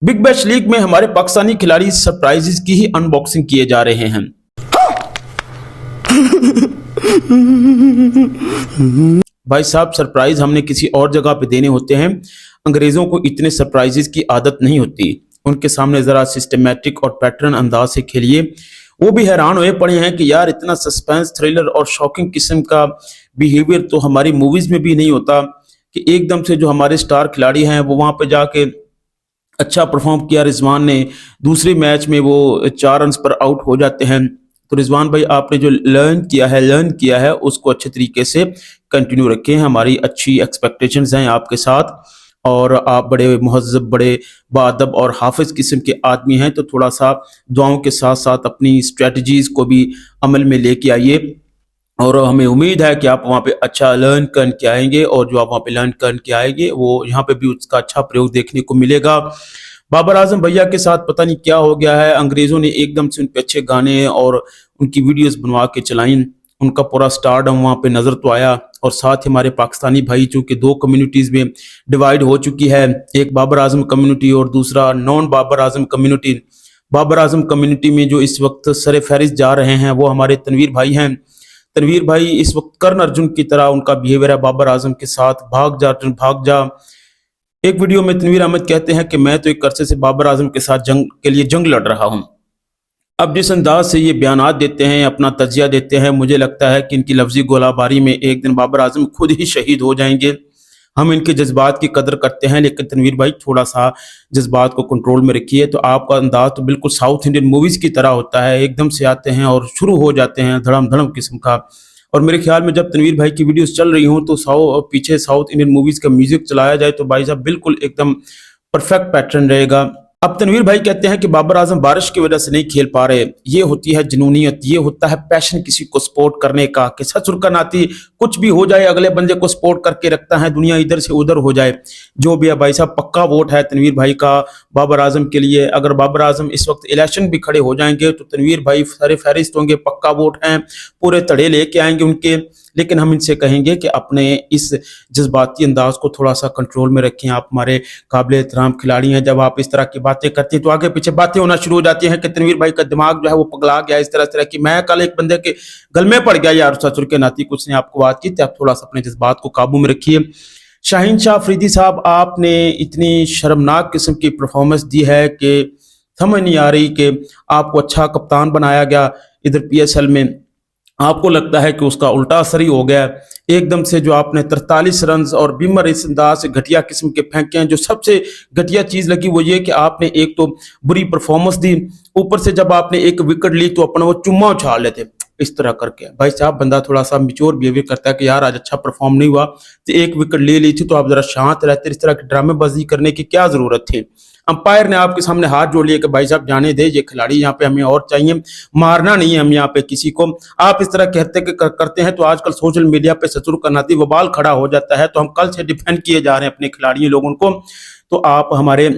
Big bash league में हमारे पाकिस्तानी खिलाड़ी सरप्राइजेस की ही अनबॉक्सिंग किए जा रहे हैं। भाई साहब, सरप्राइज हमने किसी और जगह पे देने होते हैं। अंग्रेजों को इतने सरप्राइजेस की आदत नहीं होती। उनके सामने जरा सिस्टमेटिक और पैटर्न अंदाज से खेलिए। वो भी हैरान हुए पड़े हैं कि यार इतना सस्पेंस, थ्रिलर और शॉकिंग किस्म का बिहेवियर तो हमारी मूवीज में भी नहीं होता कि एकदम से जो हमारे स्टार खिलाड़ी हैं वो वहां पे जाके अच्छा परफॉर्म किया। रिजवान ने दूसरे मैच में वो 4 रन पर आउट हो जाते हैं। तो रिजवान भाई, आपने जो लर्न किया है उसको अच्छे तरीके से कंटिन्यू रखें। हमारी अच्छी एक्सपेक्टेशंस हैं आपके साथ, और आप बड़े मुहज्जब, बड़े बाअदब और हाफिज किस्म के आदमी हैं। तो थोड़ा सा दुआओं के साथ साथ अपनी स्ट्रेटजीज को भी अमल में लेके आइए, और हमें उम्मीद है कि आप वहाँ पे अच्छा लर्न करके आएंगे, और जो आप वहाँ पे लर्न करके आएंगे वो यहाँ पे भी उसका अच्छा प्रयोग देखने को मिलेगा। बाबर आजम भैया के साथ पता नहीं क्या हो गया है, अंग्रेजों ने एकदम से उन पे अच्छे गाने और उनकी वीडियोस बनवा के चलाई। उनका पूरा स्टारडम वहाँ पे नजर तो आया, और साथ ही हमारे पाकिस्तानी भाई चूंकि 2 कम्युनिटीज में डिवाइड हो चुकी है, एक बाबर आजम कम्युनिटी और दूसरा non Babar Azam community. Babar Azam community में जो इस वक्त सर फहरिस्त जा रहे हैं वो हमारे तनवीर भाई हैं। तनवीर भाई इस वक्त कर्ण अर्जुन की तरह उनका बिहेवियर है बाबर आजम के साथ, भाग जा अर्जुन भाग जा। एक वीडियो में तनवीर अहमद कहते हैं कि मैं तो एक अरसे से बाबर आजम के साथ जंग के लिए जंग लड़ रहा हूं। अब जिस अंदाज से ये बयानात देते हैं, अपना तजिया देते हैं, मुझे लगता है कि इनकी लफ्जी गोलाबारी में एक दिन बाबर आजम खुद ही शहीद हो जाएंगे। हम इनके जज्बात की कदर करते हैं, लेकिन तनवीर भाई थोड़ा सा जज्बात को कंट्रोल में रखिए। तो आपका अंदाज तो बिल्कुल साउथ इंडियन मूवीज की तरह होता है, एकदम से आते हैं और शुरू हो जाते हैं धड़म धड़म किस्म का। और मेरे ख्याल में जब तनवीर भाई की वीडियोस चल रही हों तो पीछे साउथ इंडियन मूवीज का म्यूजिक चलाया जाए तो भाई साहब बिल्कुल एकदम परफेक्ट पैटर्न रहेगा। अब तनवीर भाई कहते हैं कि बाबर आजम बारिश की वजह से नहीं खेल पा रहे। ये होती है जुनूनियत, ये होता है पैशन किसी को सपोर्ट करने का, कि ससुर का नाती कुछ भी हो जाए अगले बंदे को सपोर्ट करके रखता है, दुनिया इधर से उधर हो जाए। जो भी है भाई साहब, पक्का वोट है तनवीर भाई का बाबर आजम के लिए। अगर बाबर आजम इस वक्त इलेक्शन भी खड़े हो जाएंगे तो तनवीर भाई सारे फहरिस्त होंगे, पक्का वोट हैं, पूरे तड़े लेके आएंगे उनके। लेकिन हम इनसे कहेंगे कि अपने इस जज्बाती अंदाज को थोड़ा सा कंट्रोल में रखें। आप हमारे काबिल एहतराम खिलाड़ी हैं, जब आप इस तरह की बातें करते हैं तो आगे पीछे बातें होना शुरू हो जाती हैं कि तनवीर भाई का दिमाग जो है वो पगला गया, इस तरह की। मैं कल एक बंदे के गल में पड़ गया यार, ससुर के नाती कुछ ने आपको बात की, तो आप थोड़ा सा अपने जज्बात को काबू में रखिए। शाहीन शाह अफरीदी साहब, आपने इतनी शर्मनाक किस्म की परफॉर्मेंस दी है कि समझ नहीं आ रही कि आपको अच्छा कप्तान बनाया गया इधर PSL में, आपको लगता है कि उसका उल्टा असर ही हो गया है। एकदम से जो आपने 43 रन और बीमर इस अंदाज से घटिया किस्म के फेंके हैं। जो सबसे घटिया चीज लगी वो ये कि आपने एक तो बुरी परफॉर्मेंस दी, ऊपर से जब आपने एक विकेट ली तो अपना वो चुम्मा उछाल लेते इस तरह करके। भाई साहब, बंदा थोड़ा सा मिच्योर बिहेवियर करता है कि यार आज अच्छा परफॉर्म नहीं हुआ तो एक विकेट ले ली थी तो आप जरा शांत रहते, इस तरह की ड्रामेबाजी करने की क्या जरूरत थी। अंपायर ने आपके सामने हाथ जोड़ लिया कि भाई साहब जाने दे, ये खिलाड़ी यहाँ पे हमें और चाहिए, मारना नहीं है हम यहाँ पे किसी को। आप इस तरह करते हैं तो आजकल सोशल मीडिया पे ससुर का नाती वबाल खड़ा हो जाता है। तो हम कल से डिफेंड किए जा रहे हैं अपने खिलाड़ियों लोगों को। तो आप हमारे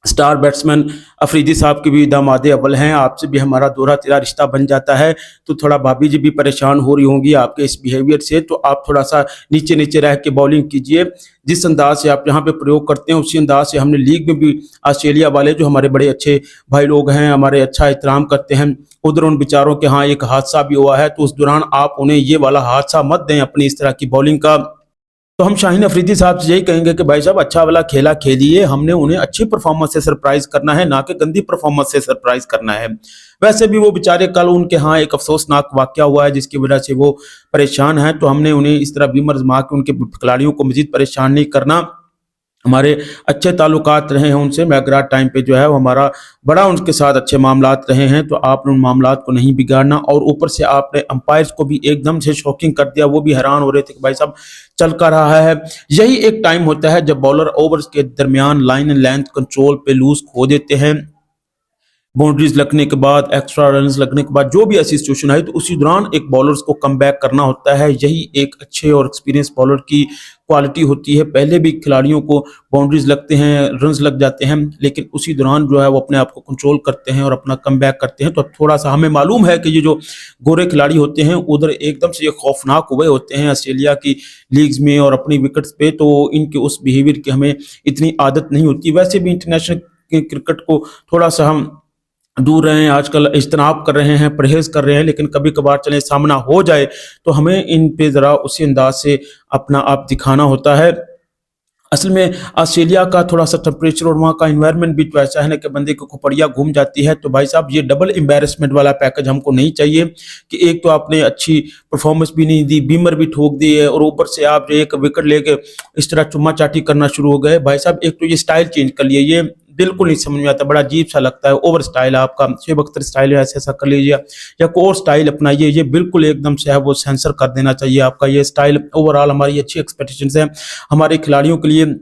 स्टार बैट्समैन अफरीदी साहब के भी दामादे अव्वल हैं, आपसे भी हमारा दोहरा तेरा रिश्ता बन जाता है। तो थोड़ा भाभी जी भी परेशान हो रही होंगी आपके इस बिहेवियर से, तो आप थोड़ा सा नीचे नीचे रह के बॉलिंग कीजिए। जिस अंदाज से आप यहाँ पे प्रयोग करते हैं उसी अंदाज से हमने लीग में भी ऑस्ट्रेलिया वाले जो हमारे बड़े अच्छे भाई लोग हैं, हमारे अच्छा एहतराम करते हैं, उधर उन बेचारों के यहाँ एक हादसा भी हुआ है, तो उस दौरान आप उन्हें ये वाला हादसा मत दें अपनी इस तरह की बॉलिंग का। तो हम शाहीन अफरीदी साहब से यही कहेंगे कि भाई साहब अच्छा वाला खेला खेलिए, हमने उन्हें अच्छी परफॉर्मेंस से सरप्राइज करना है, ना कि गंदी परफॉर्मेंस से सरप्राइज करना है। वैसे भी वो बेचारे कल उनके यहाँ एक अफसोसनाक वाकया हुआ है जिसकी वजह से वो परेशान है, तो हमने उन्हें इस तरह बीमर जमा के उनके खिलाड़ियों को मजीद परेशान नहीं करना। हमारे अच्छे ताल्लुकात रहे हैं उनसे, मैगरा टाइम पे जो है वो हमारा बड़ा उनके साथ अच्छे मामलात रहे हैं, तो आपने उन मामलात को नहीं बिगाड़ना। और ऊपर से आपने अंपायर्स को भी एकदम से शॉकिंग कर दिया, वो भी हैरान हो रहे थे कि भाई साहब चल कर रहा है। यही एक टाइम होता है जब बॉलर ओवर्स के दरमियान लाइन एंड लेंथ कंट्रोल पे लूज खो देते हैं, बाउंड्रीज लगने के बाद, एक्स्ट्रा रन्स लगने के बाद, जो भी ऐसी सिचुएशन आई तो उसी दौरान एक बॉलर्स को कम बैक करना होता है। यही एक अच्छे और एक्सपीरियंस बॉलर की क्वालिटी होती है। पहले भी खिलाड़ियों को बाउंड्रीज लगते हैं, रन्स लग जाते हैं, लेकिन उसी दौरान जो है वो अपने आप को कंट्रोल करते हैं और अपना कम बैक करते हैं। तो थोड़ा सा हमें मालूम है कि ये जो गोरे खिलाड़ी होते हैं उधर एकदम से ये खौफनाक हुए होते हैं ऑस्ट्रेलिया की लीग्स में और अपनी विकेट्स पे, तो इनके उस बिहेवियर की हमें इतनी आदत नहीं होती। वैसे भी इंटरनेशनल क्रिकेट को थोड़ा सा हम दूर रहे हैं, आजकल इज्तनाब कर रहे हैं, परहेज कर रहे हैं, लेकिन कभी कभार चले सामना हो जाए तो हमें इन पे ज़रा उसी अंदाज से अपना आप दिखाना होता है। असल में ऑस्ट्रेलिया का थोड़ा-सा टेम्परेचर और वहाँ का एनवायरनमेंट भी तो ऐसा है ना कि बंदे की खोपड़ियाँ घूम जाती है। तो भाई साहब ये डबल एम्बैरेसमेंट वाला पैकेज हमको नहीं चाहिए कि एक तो आपने अच्छी परफॉर्मेंस भी नहीं दी, बीमर भी ठोक दिए और ऊपर से आप जो एक विकेट लेके इस तरह चुम्मा-चाटी करना शुरू हो गए। भाई साहब एक तो ये स्टाइल चेंज कर लिए, ये बिल्कुल नहीं समझ में आता, बड़ा अजीब-सा लगता है, ओवर स्टाइल है आपका, शोएब अख्तर स्टाइल है, ऐसा-ऐसा कर लीजिए या कोई और स्टाइल अपनाइए। ये बिल्कुल एकदम से है वो सेंसर कर देना चाहिए आपका ये स्टाइल। ओवरऑल हमारी अच्छी एक्सपेक्टेशंस हैं हमारे खिलाड़ियों के लिए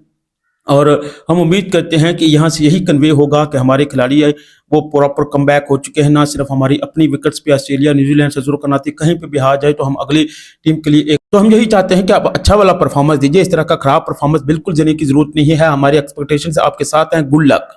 और हम उम्मीद करते हैं कि यहाँ से यही कन्वे होगा कि हमारे खिलाड़ी है वो प्रॉपर कमबैक हो चुके हैं। ना सिर्फ हमारी अपनी विकेट्स पे ऑस्ट्रेलिया न्यूजीलैंड से जुड़ करना थी, कहीं पे भी हार जाए तो हम अगली टीम के लिए एक तो हम यही चाहते हैं कि आप अच्छा वाला परफॉर्मेंस दीजिए। इस तरह का खराब परफॉर्मेंस बिल्कुल देने की जरूरत नहीं है। हमारी एक्सपेक्टेशन आपके साथ हैं। Good luck.